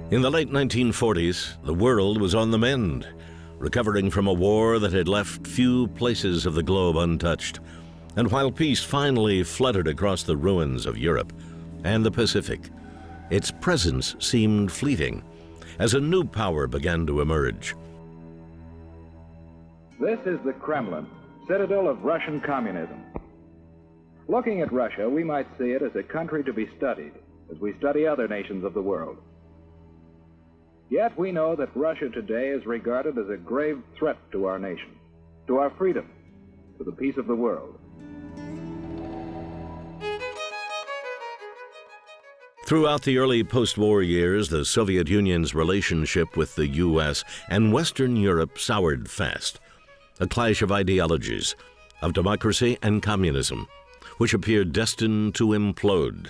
In the late 1940s, the world was on the mend, recovering from a war that had left few places of the globe untouched. And while peace finally fluttered across the ruins of Europe and the Pacific, its presence seemed fleeting as a new power began to emerge. This is the Kremlin, citadel of Russian communism. Looking at Russia, we might see it as a country to be studied, as we study other nations of the world. Yet we know that Russia today is regarded as a grave threat to our nation, to our freedom, to the peace of the world. Throughout the early post-war years, the Soviet Union's relationship with the U.S. and Western Europe soured fast. A clash of ideologies, of democracy and communism, which appeared destined to implode.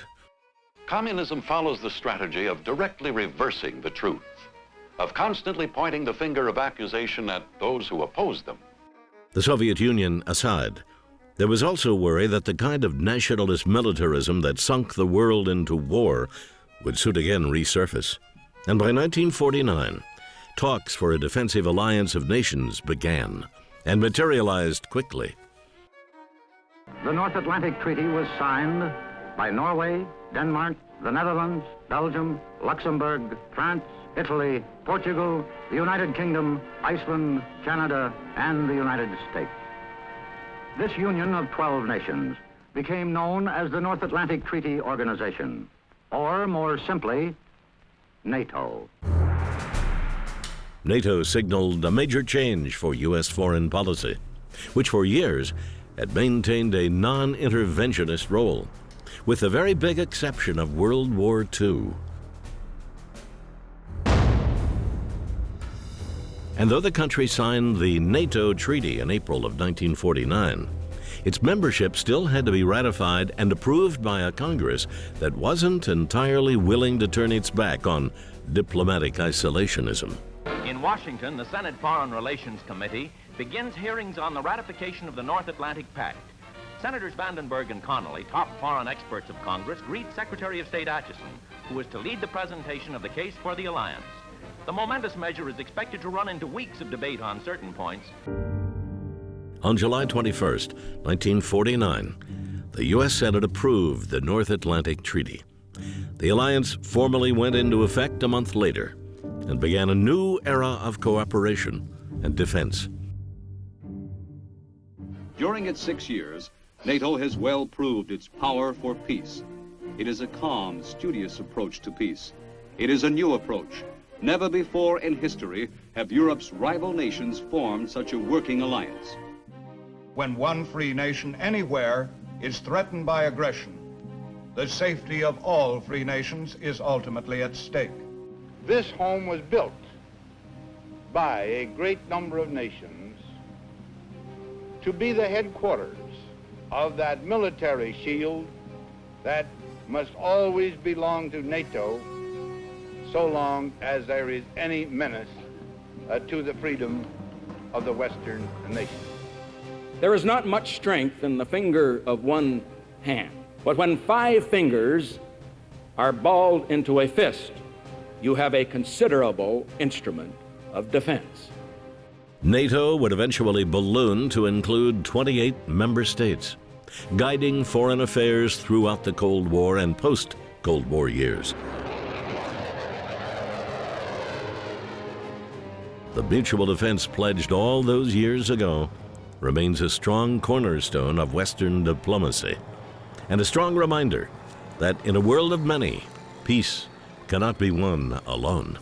Communism follows the strategy of directly reversing the truth, of constantly pointing the finger of accusation at those who oppose them. The Soviet Union aside, there was also worry that the kind of nationalist militarism that sunk the world into war would soon again resurface. And by 1949, talks for a defensive alliance of nations began and materialized quickly. The North Atlantic Treaty was signed by Norway, Denmark, the Netherlands, Belgium, Luxembourg, France, Italy, Portugal, the United Kingdom, Iceland, Canada, and the United States. This union of 12 nations became known as the North Atlantic Treaty Organization, or more simply, NATO. NATO signaled a major change for U.S. foreign policy, which for years had maintained a non-interventionist role, with the very big exception of World War II. And though the country signed the NATO treaty in April of 1949, its membership still had to be ratified and approved by a Congress that wasn't entirely willing to turn its back on diplomatic isolationism. In Washington, the Senate Foreign Relations Committee begins hearings on the ratification of the North Atlantic Pact. Senators Vandenberg and Connolly, top foreign experts of Congress, greet Secretary of State Acheson, who is to lead the presentation of the case for the alliance. The momentous measure is expected to run into weeks of debate on certain points. On July 21st, 1949, the U.S. Senate approved the North Atlantic Treaty. The alliance formally went into effect a month later and began a new era of cooperation and defense. During its 6 years, NATO has well proved its power for peace. It is a calm, studious approach to peace. It is a new approach. Never before in history have Europe's rival nations formed such a working alliance. When one free nation anywhere is threatened by aggression, the safety of all free nations is ultimately at stake. This home was built by a great number of nations to be the headquarters of that military shield that must always belong to NATO so long as there is any menace to the freedom of the Western nations. There is not much strength in the finger of one hand, but when 5 fingers are balled into a fist, you have a considerable instrument of defense. NATO would eventually balloon to include 28 member states, guiding foreign affairs throughout the Cold War and post-Cold War years. The mutual defense pledged all those years ago remains a strong cornerstone of Western diplomacy, and a strong reminder that in a world of many, peace cannot be won alone.